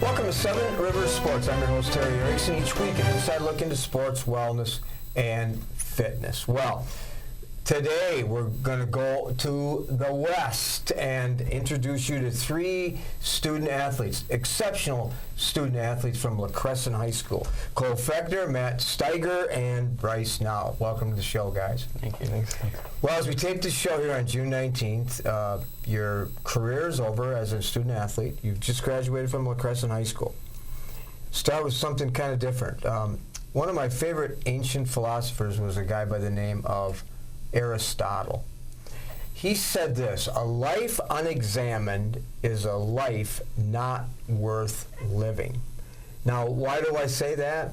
Welcome to Seven Rivers Sports. I'm your host, Terry Erickson. Each week, an inside look into sports, wellness, and fitness. Well, today we're going to go to the West and introduce you to three student athletes, exceptional student athletes from Crescent High School. Cole Fechner, Matt Steiger, and Bryce Nolop. Welcome to the show, guys. Thank you. Thanks. Well, as we tape this show here on June 19th, your career is over as a student athlete. You've just graduated from Crescent High School. Start with something kind of different. One of my favorite ancient philosophers was a guy by the name of Aristotle. He said this: a life unexamined is a life not worth living. Now, why do I say that?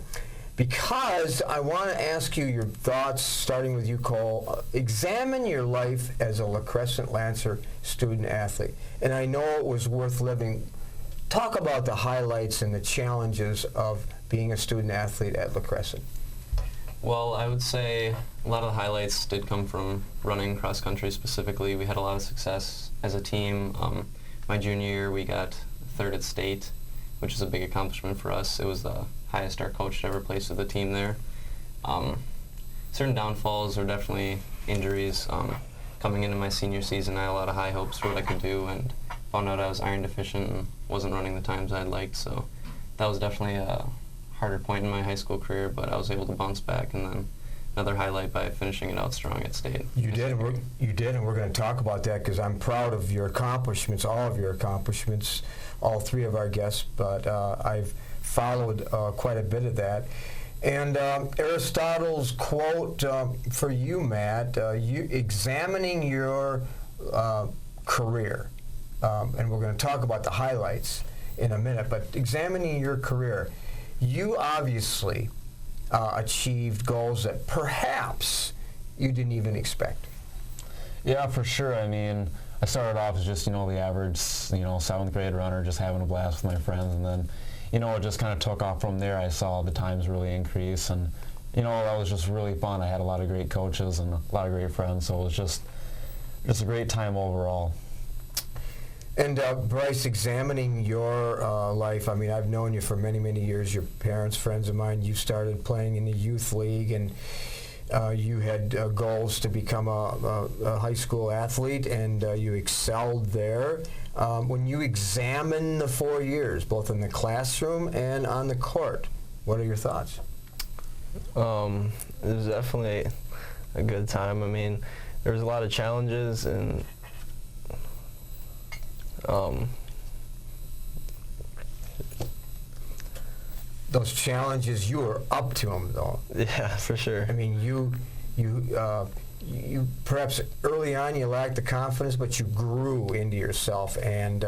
Because I want to ask you your thoughts, starting with you, Cole. Examine your life as a La Crescent Lancer student athlete. And I know it was worth living. Talk about the highlights and the challenges of being a student athlete at La Crescent. Well, I would say a lot of the highlights did come from running cross country specifically. We had a lot of success as a team. My junior year, we got third at state, which is a big accomplishment for us. It was the highest our coach had ever placed with the team there. Certain downfalls were definitely injuries. Coming into my senior season, I had a lot of high hopes for what I could do, and found out I was iron deficient and wasn't running the times I'd liked. So that was definitely a harder point in my high school career, but I was able to bounce back, and then another highlight by finishing it out strong at state. You did, and we're going to talk about that because I'm proud of your accomplishments, all of your accomplishments, all three of our guests, but I've followed quite a bit of that. And Aristotle's quote for you, Matt, you examining your career, and we're going to talk about the highlights in a minute, but examining your career, you obviously achieved goals that perhaps you didn't even expect. Yeah, for sure. I mean, I started off as just, the average, 7th grade runner, just having a blast with my friends, and then, it just kind of took off from there. I saw the times really increase, and, that was just really fun. I had a lot of great coaches and a lot of great friends, so it was just a great time overall. And Bryce, examining your life, I mean, I've known you for many, many years. Your parents, friends of mine, you started playing in the youth league, and you had goals to become a high school athlete, and you excelled there. When you examine the 4 years, both in the classroom and on the court, what are your thoughts? It was definitely a good time. I mean, there was a lot of challenges, and those challenges, you were up to them, though. Yeah, for sure. I mean, you perhaps early on you lacked the confidence, but you grew into yourself, and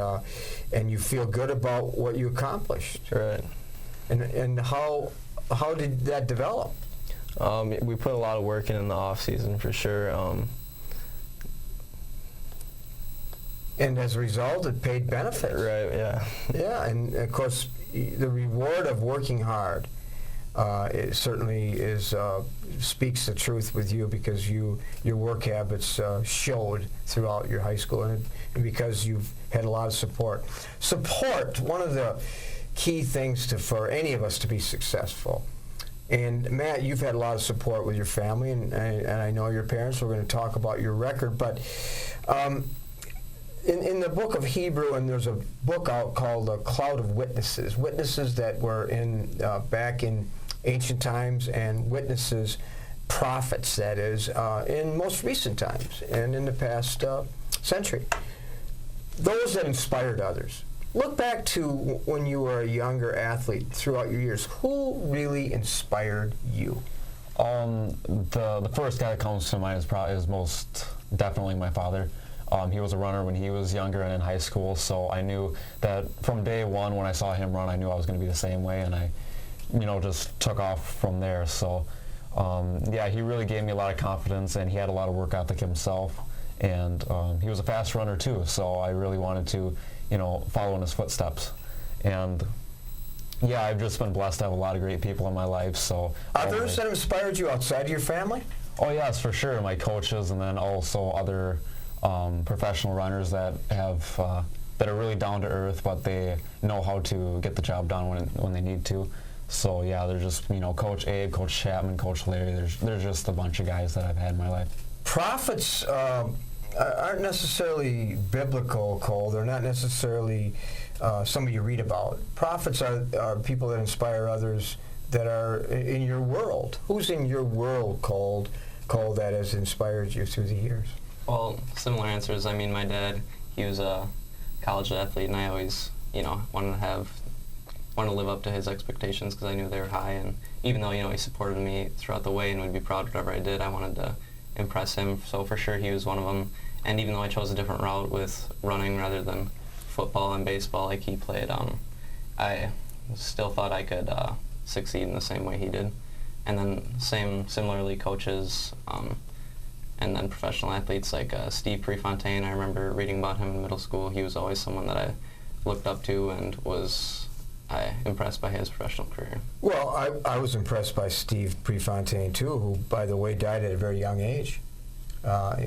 you feel good about what you accomplished. Right. And how did that develop? We put a lot of work in the off season for sure. And as a result, it paid benefits. Right, yeah. Yeah, and of course, the reward of working hard it certainly is speaks the truth with you, because your work habits showed throughout your high school, and because you've had a lot of support. Support, one of the key things for any of us to be successful. And Matt, you've had a lot of support with your family, and I know your parents. We're going to talk about your record, but in the book of Hebrew, and there's a book out called A Cloud of Witnesses, witnesses that were back in ancient times, and witnesses, prophets, that is, in most recent times and in the past century. Those that inspired others. Look back to when you were a younger athlete throughout your years. Who really inspired you? The first guy that comes to mind is most definitely my father. He was a runner when he was younger and in high school, so I knew that from day one when I saw him run, I knew I was going to be the same way, and I, just took off from there. So, yeah, he really gave me a lot of confidence, and he had a lot of work ethic himself, and he was a fast runner too, so I really wanted to, follow in his footsteps. And yeah, I've just been blessed to have a lot of great people in my life. So others that inspired you outside of your family? Oh yes, for sure. My coaches, and then also other professional runners that have that are really down to earth, but they know how to get the job done when they need to. So yeah, there's just, Coach Abe, Coach Chapman, Coach Larry. There's just a bunch of guys that I've had in my life. Prophets aren't necessarily biblical, Cole. They're not necessarily somebody you read about. Prophets are people that inspire others that are in your world. Who's in your world, Cole, that has inspired you through the years? Well, similar answers. I mean, my dad, he was a college athlete, and I always, wanted to live up to his expectations because I knew they were high. And even though, he supported me throughout the way and would be proud of whatever I did, I wanted to impress him. So for sure, he was one of them. And even though I chose a different route with running rather than football and baseball like he played, I still thought I could succeed in the same way he did. And then similarly, coaches and then professional athletes like Steve Prefontaine. I remember reading about him in middle school. He was always someone that I looked up to and was impressed by his professional career. Well, I was impressed by Steve Prefontaine, too, who, by the way, died at a very young age,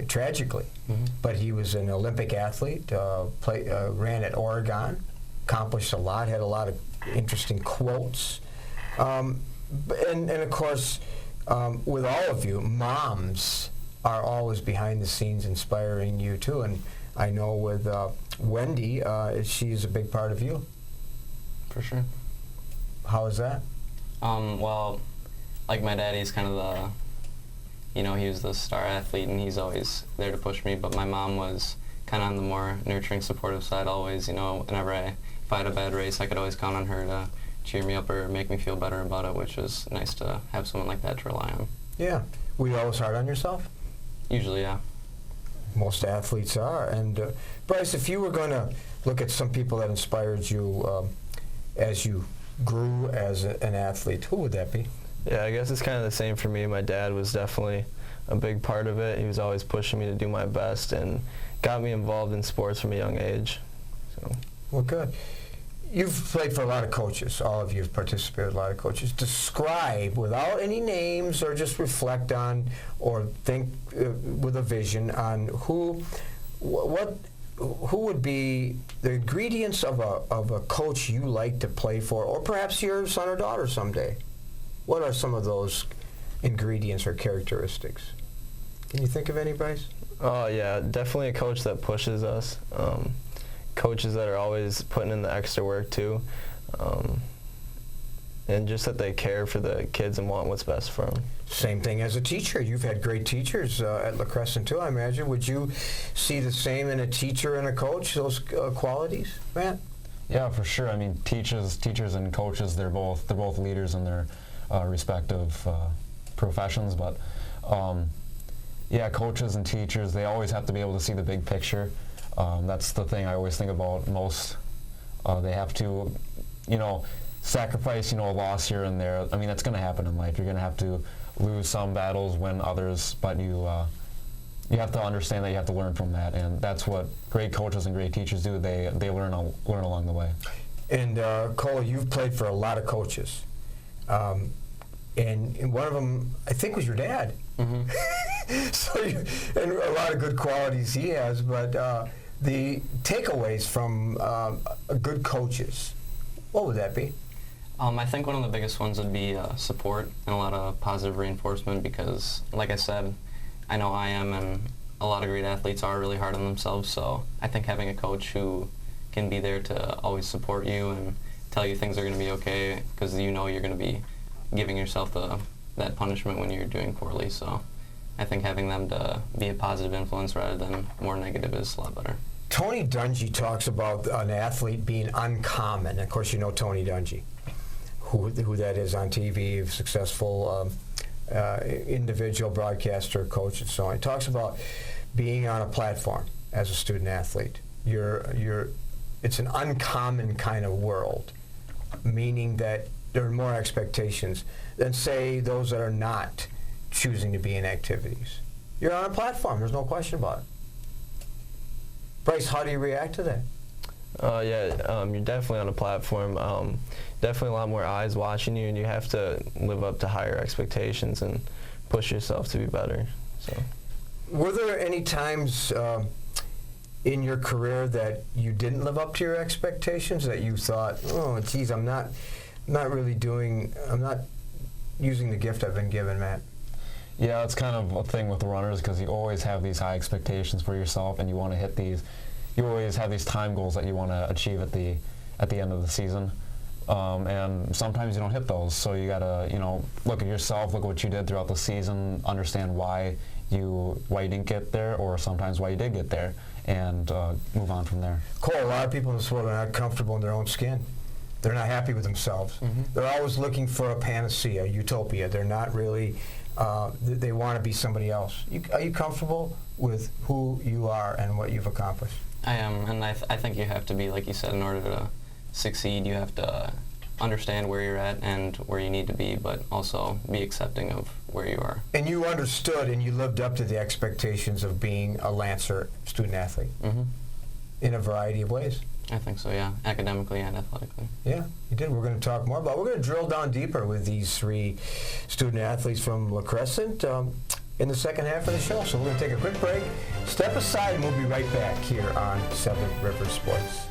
tragically. Mm-hmm. But he was an Olympic athlete, ran at Oregon, accomplished a lot, had a lot of interesting quotes. And of course, with all of you, moms are always behind the scenes inspiring you, too. And I know with Wendy, she's a big part of you. For sure. How is that? Well, like my dad, he's kind of he was the star athlete, and he's always there to push me. But my mom was kind of on the more nurturing, supportive side always. Whenever if I had a bad race, I could always count on her to cheer me up or make me feel better about it, which was nice to have someone like that to rely on. Yeah. Were you always hard on yourself? Usually, yeah. Most athletes are. And Bryce, if you were going to look at some people that inspired you as you grew as an athlete, who would that be? Yeah, I guess it's kind of the same for me. My dad was definitely a big part of it. He was always pushing me to do my best and got me involved in sports from a young age. So. Well, good. You've played for a lot of coaches. All of you have participated with a lot of coaches. Describe, without any names, or just reflect on or think with a vision on who would be the ingredients of a coach you like to play for, or perhaps your son or daughter someday. What are some of those ingredients or characteristics? Can you think of any, Bryce? Oh, yeah, definitely a coach that pushes us. Coaches that are always putting in the extra work, too. And just that they care for the kids and want what's best for them. Same thing as a teacher. You've had great teachers at La Crescent, too, I imagine. Would you see the same in a teacher and a coach, those qualities, Matt? Yeah, for sure. I mean, teachers and coaches, they're both leaders in their respective professions. But yeah, coaches and teachers, they always have to be able to see the big picture. That's the thing I always think about most. They have to, sacrifice, a loss here and there. I mean, that's going to happen in life. You're going to have to lose some battles, win others, but you have to understand that you have to learn from that, and that's what great coaches and great teachers do. They learn along the way. And Cole, you've played for a lot of coaches, and one of them, I think, was your dad. Mm-hmm. So and a lot of good qualities he has, but the takeaways from good coaches, what would that be? I think one of the biggest ones would be support and a lot of positive reinforcement because, like I said, I know I am, and a lot of great athletes are really hard on themselves, so I think having a coach who can be there to always support you and tell you things are going to be okay because you're going to be giving yourself that punishment when you're doing poorly. So I think having them to be a positive influence rather than more negative is a lot better. Tony Dungy talks about an athlete being uncommon. Of course, you know Tony Dungy, who that is on TV, a successful individual broadcaster, coach, and so on. He talks about being on a platform as a student athlete. It's an uncommon kind of world, meaning that there are more expectations than, say, those that are not choosing to be in activities. You're on a platform. There's no question about it. Bryce, how do you react to that? You're definitely on a platform. Definitely a lot more eyes watching you, and you have to live up to higher expectations and push yourself to be better. So, were there any times in your career that you didn't live up to your expectations, that you thought, oh, geez, I'm not using the gift I've been given, Matt? Yeah, it's kind of a thing with runners because you always have these high expectations for yourself, and you want to hit these. You always have these time goals that you want to achieve at the end of the season, and sometimes you don't hit those. So you gotta, look at yourself, look at what you did throughout the season, understand why you didn't get there, or sometimes why you did get there, and move on from there. Cole, a lot of people in this world are not comfortable in their own skin. They're not happy with themselves. Mm-hmm. They're always looking for a panacea, a utopia. They're not really. They want to be somebody else. Are you comfortable with who you are and what you've accomplished? I am, and I think you have to be, like you said, in order to succeed, you have to understand where you're at and where you need to be, but also be accepting of where you are. And you understood and you lived up to the expectations of being a Lancer student athlete Mm-hmm. in a variety of ways. I think so, yeah, academically and athletically. Yeah, you did. We're going to talk more about. We're going to drill down deeper with these three student athletes from La Crescent in the second half of the show. So we're going to take a quick break, step aside, and we'll be right back here on Seven Rivers Sports.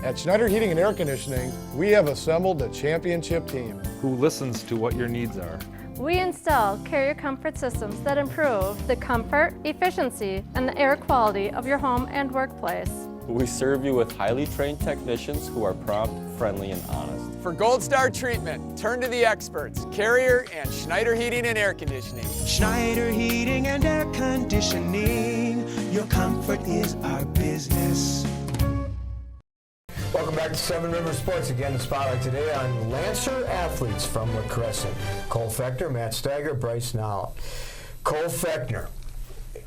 At Schneider Heating and Air Conditioning, we have assembled a championship team who listens to what your needs are. We install carrier comfort systems that improve the comfort, efficiency, and the air quality of your home and workplace. We serve you with highly trained technicians who are prompt, friendly, and honest. For Gold Star treatment, turn to the experts, Carrier and Schneider Heating and Air Conditioning. Schneider Heating and Air Conditioning, your comfort is our business. Welcome back to Seven Rivers Sports. Again, the spotlight today on Lancer athletes from La Crescent. Cole Fechner, Matt Steiger, Bryce Nolop. Cole Fechner,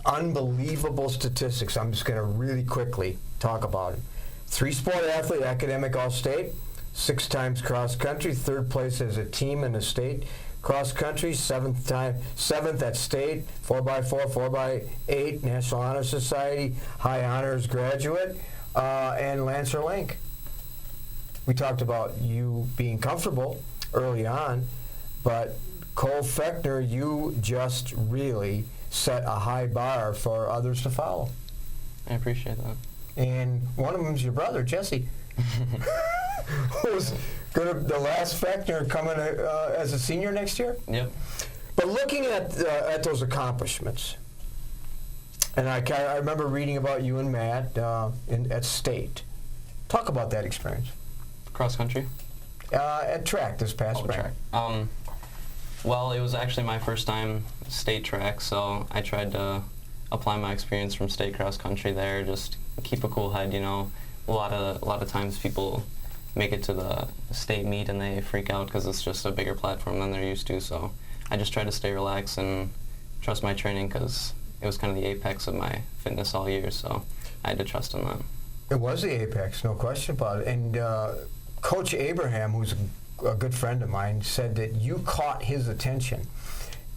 unbelievable statistics. I'm just going to really quickly talk about him. 3-sport athlete, academic All-State, 6 times cross country, 3rd place as a team in the state cross country, 7th at state, 4x4, 4x8, National Honor Society, high honors graduate, and Lancer Link. We talked about you being comfortable early on, but Cole Fechner, you just really set a high bar for others to follow. I appreciate that. And one of them is your brother, Jesse, who's going to the last Fechner coming as a senior next year. Yep. But looking at those accomplishments, and I remember reading about you and Matt at state. Talk about that experience. Cross country? At track this past spring. Track. Well, it was actually my first time state track, so I tried to apply my experience from state cross country there, just keep a cool head, A lot of times people make it to the state meet and they freak out because it's just a bigger platform than they're used to, so I just tried to stay relaxed and trust my training because it was kind of the apex of my fitness all year, so I had to trust in that. It was the apex, no question about it. And Coach Abraham, who's a good friend of mine, said that you caught his attention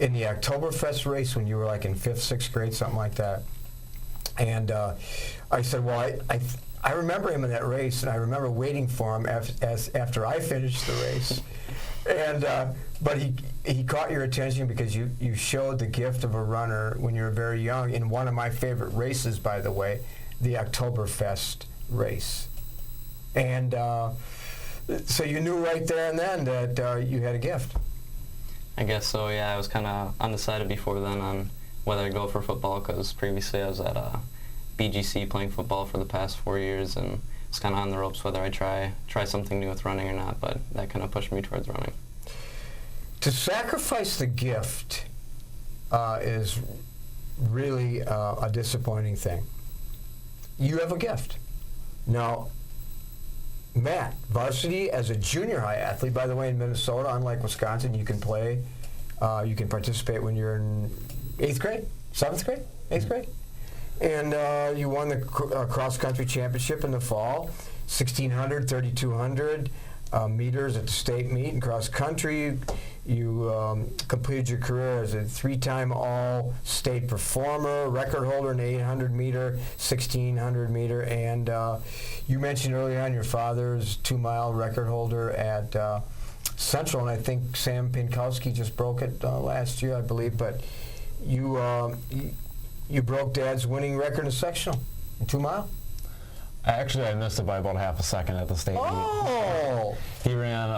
in the Oktoberfest race when you were like in 5th, 6th grade, something like that. And I said, well, I remember him in that race, and I remember waiting for him after I finished the race. And but he caught your attention because you showed the gift of a runner when you were very young in one of my favorite races, by the way, the Oktoberfest race. And so you knew right there and then that you had a gift. I guess so, yeah. I was kind of undecided before then on whether I'd go for football because previously I was at BGC playing football for the past 4 years, and it's kind of on the ropes whether I try something new with running or not, but that kind of pushed me towards running. To sacrifice the gift is really a disappointing thing. You have a gift. Now, Matt, varsity as a junior high athlete, by the way, in Minnesota, unlike Wisconsin, you can play, you can participate when you're in 8th grade, 7th grade, 8th grade. And you won the cross-country championship in the fall, 1,600, 3,200 meters at the state meet in cross-country. You completed your career as a 3-time all-state performer, record holder in the 800-meter, 1,600-meter, and you mentioned early on your father's 2-mile record holder at Central, and I think Sam Pinkowski just broke it last year, I believe, but you broke Dad's winning record in sectional in 2 mile? Actually, I missed it by about half a second at the state meet. He ran,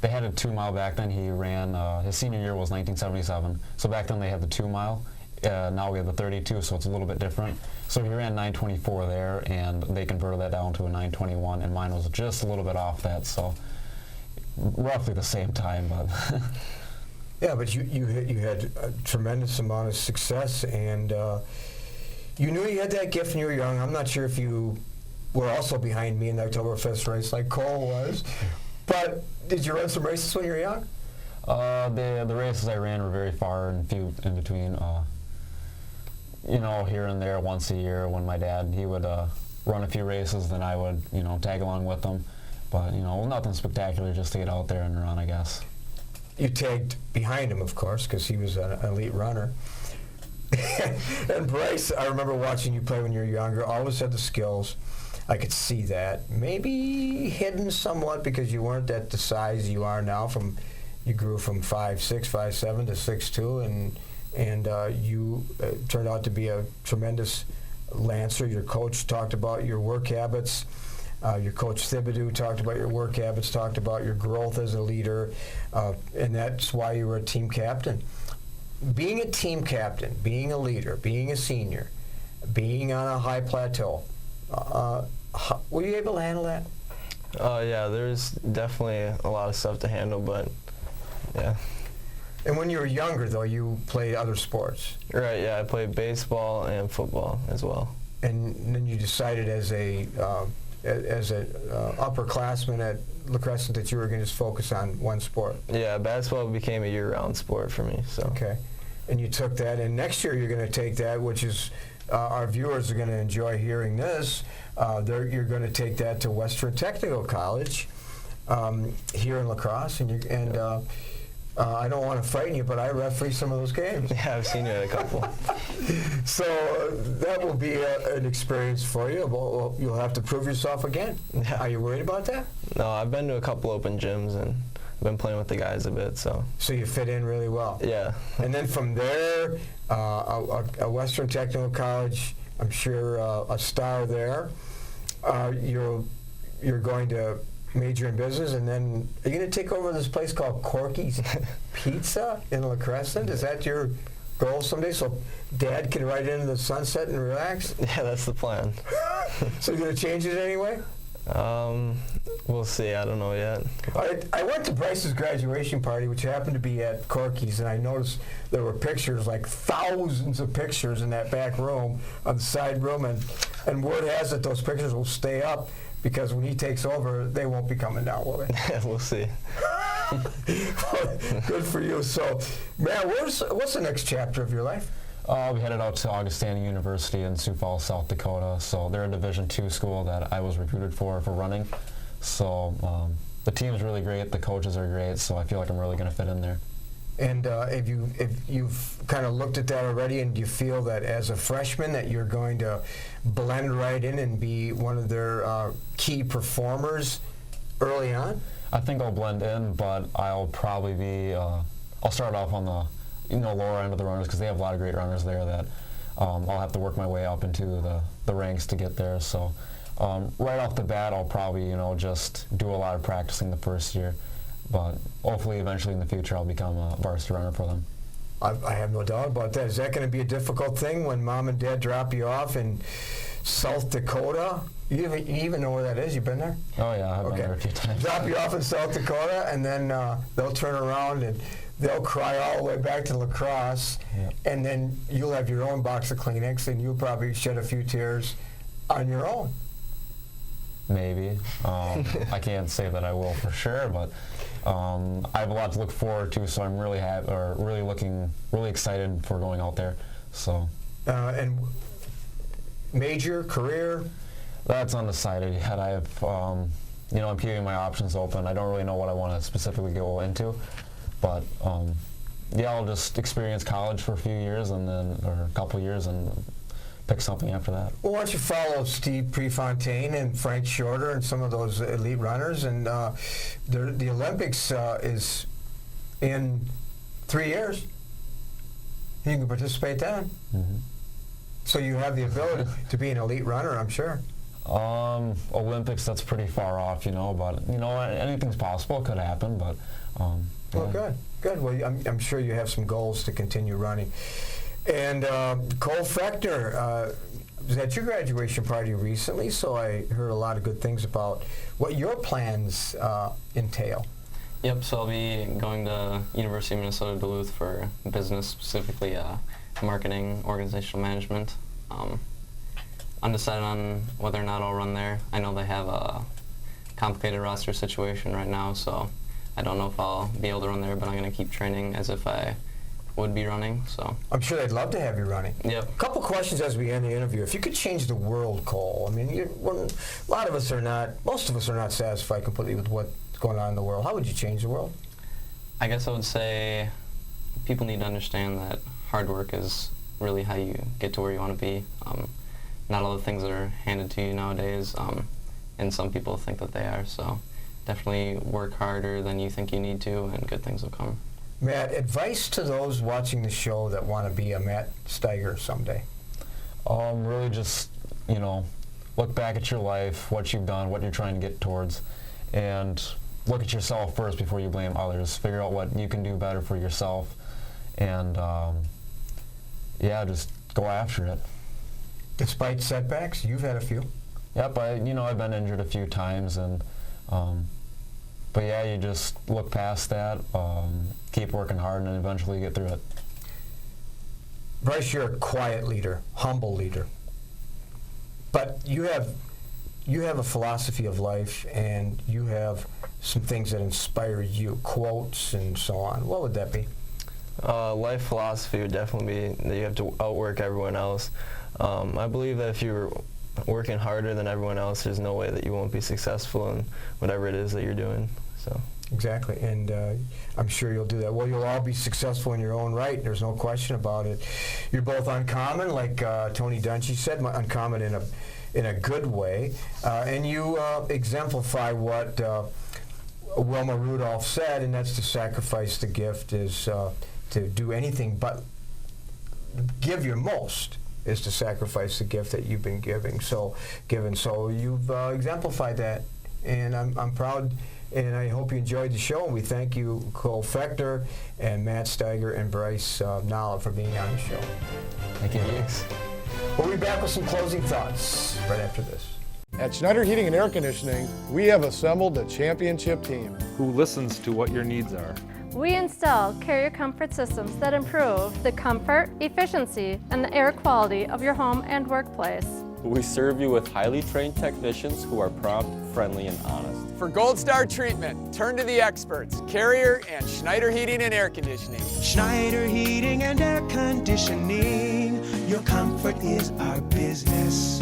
they had a 2 mile back then. He ran, his senior year was 1977. So back then they had the 2 mile. Now we have the 32, so it's a little bit different. So he ran 9:24 there, and they converted that down to a 9:21, and mine was just a little bit off that, so roughly the same time. But yeah, but you had a tremendous amount of success, and you knew you had that gift when you were young. I'm not sure if you were also behind me in the Oktoberfest race like Cole was, but did you run some races when you were young? The races I ran were very far and few in between. Here and there once a year when my dad, he would run a few races, then I would, tag along with him. But, nothing spectacular, just to get out there and run, I guess. You tagged behind him, of course, because he was an elite runner. And Bryce, I remember watching you play when you were younger, always had the skills. I could see that. Maybe hidden somewhat because you weren't at the size you are now. You grew from 5'6", 5'7" to 6'2", and you turned out to be a tremendous lancer. Your coach talked about your work habits. Your coach Thibodeau talked about your work habits, talked about your growth as a leader, and that's why you were a team captain. Being a team captain, being a leader, being a senior, being on a high plateau, were you able to handle that? Yeah, there's definitely a lot of stuff to handle, but yeah. And when you were younger, though, you played other sports. Right, yeah, I played baseball and football as well. And then you decided as a upperclassman at La Crescent that you were going to just focus on one sport. Yeah, basketball became a year-round sport for me. So. Okay. And you took that, and next year you're going to take that, which is our viewers are going to enjoy hearing this. You're going to take that to Western Technical College here in La Crosse, and I don't want to frighten you, but I referee some of those games. Yeah, I've seen you at a couple. So that will be an experience for you. You'll have to prove yourself again. Yeah. Are you worried about that? No, I've been to a couple open gyms, and I've been playing with the guys a bit. So you fit in really well. Yeah. And then from there, a Western Technical College, I'm sure a star there. You're going to major in business, and then are you going to take over this place called Corky's Pizza in La Crescent? Is that your goal someday, so Dad can ride into the sunset and relax? Yeah, that's the plan. So you're going to change it anyway? We'll see. I don't know yet. I went to Bryce's graduation party, which happened to be at Corky's, and I noticed there were pictures, like thousands of pictures in that back room, on the side room, and word has it those pictures will stay up, because when he takes over, they won't be coming down, will they? We'll see. Good for you. So, man, what's the next chapter of your life? We headed out to Augustana University in Sioux Falls, South Dakota. So they're a Division II school that I was recruited for running. So the team's really great. The coaches are great. So I feel like I'm really going to fit in there. And if you've kind of looked at that already, and do you feel that as a freshman that you're going to blend right in and be one of their key performers early on? I think I'll blend in, but I'll probably be. I'll start off on the lower end of the runners, because they have a lot of great runners there that I'll have to work my way up into the ranks to get there. So right off the bat, I'll probably just do a lot of practicing the first year. But hopefully, eventually in the future, I'll become a varsity runner for them. I have no doubt about that. Is that going to be a difficult thing when Mom and Dad drop you off in South Dakota? You even know where that is? You've been there? Oh, yeah, I've been there a few times. Drop you off in South Dakota, and then they'll turn around and they'll cry all the way back to La Crosse, and then you'll have your own box of Kleenex, and you'll probably shed a few tears on your own. Maybe. I can't say that I will for sure, but I have a lot to look forward to, so I'm really really excited for going out there. So. And major, career? That's undecided yet. I have, I'm keeping my options open. I don't really know what I want to specifically go into, but I'll just experience college for a few years or a couple years, and pick something after that. Well, why don't you follow Steve Prefontaine and Frank Shorter and some of those elite runners, and the Olympics is in 3 years. You can participate then. Mm-hmm. So you have the ability to be an elite runner, I'm sure. Olympics, that's pretty far off, but, anything's possible. It could happen, but, Well, good. Well, I'm sure you have some goals to continue running. And Cole Fechner was at your graduation party recently, so I heard a lot of good things about what your plans entail. Yep, so I'll be going to University of Minnesota Duluth for business, specifically marketing, organizational management. Undecided on whether or not I'll run there. I know they have a complicated roster situation right now, so I don't know if I'll be able to run there, but I'm going to keep training as if I would be running. So I'm sure they'd love to have you running. Yep. A couple questions as we end the interview. If you could change the world, Cole, I mean, most of us are not satisfied completely with what's going on in the world. How would you change the world? I guess I would say people need to understand that hard work is really how you get to where you want to be. Not all the things that are handed to you nowadays, and some people think that they are. So definitely work harder than you think you need to, and good things will come. Matt, advice to those watching the show that want to be a Matt Steiger someday? Really just, look back at your life, what you've done, what you're trying to get towards, and look at yourself first before you blame others. Figure out what you can do better for yourself, and just go after it. Despite setbacks, you've had a few. Yep, I've been injured a few times, and but yeah, you just look past that, keep working hard, and then eventually get through it. Bryce, you're a quiet leader, humble leader, but you have a philosophy of life, and you have some things that inspire you, quotes and so on. What would that be? Life philosophy would definitely be that you have to outwork everyone else. I believe that if you're working harder than everyone else, there's no way that you won't be successful in whatever it is that you're doing. So. Exactly, and I'm sure you'll do that. Well, you'll all be successful in your own right. There's no question about it. You're both uncommon, like Tony Dungy said, uncommon in a good way, and you exemplify what Wilma Rudolph said, and that's to sacrifice the gift is to do anything but give your most is to sacrifice the gift that you've been given. So you've exemplified that, and I'm proud. And I hope you enjoyed the show, and we thank you, Cole Fechner, and Matt Steiger, and Bryce Nolop for being on the show. Thank you. Thanks. We'll be back with some closing thoughts right after this. At Schneider Heating and Air Conditioning, we have assembled a championship team Who listens to what your needs are. We install carrier comfort systems that improve the comfort, efficiency, and the air quality of your home and workplace. We serve you with highly trained technicians who are prompt, friendly, and honest. For Gold Star treatment, turn to the experts, Carrier and Schneider Heating and Air Conditioning. Schneider Heating and Air Conditioning. Your comfort is our business.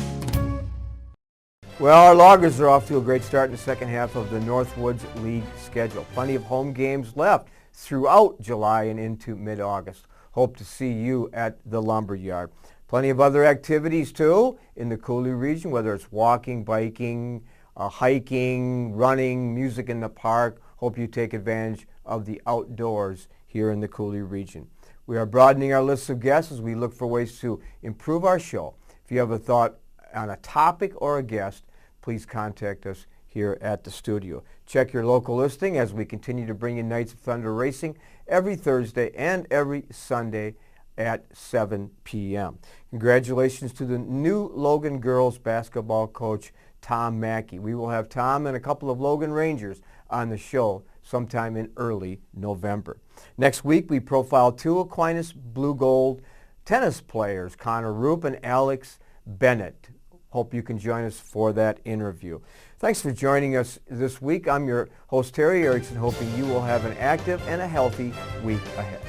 Well, our Loggers are off to a great start in the second half of the Northwoods League schedule. Plenty of home games left throughout July and into mid-August. Hope to see you at the Lumberyard. Plenty of other activities, too, in the Cooley region, whether it's walking, biking, hiking, running, music in the park. Hope you take advantage of the outdoors here in the Cooley region. We are broadening our list of guests as we look for ways to improve our show. If you have a thought on a topic or a guest, please contact us here at the studio. Check your local listing as we continue to bring you Knights of Thunder Racing every Thursday and every Sunday at 7 p.m. Congratulations to the new Logan girls basketball coach, Tom Mackey. We will have Tom and a couple of Logan Rangers on the show sometime in early November. Next week, we profile two Aquinas Blue Gold tennis players, Connor Roop and Alex Bennett. Hope you can join us for that interview. Thanks for joining us this week. I'm your host, Terry Erickson, hoping you will have an active and a healthy week ahead.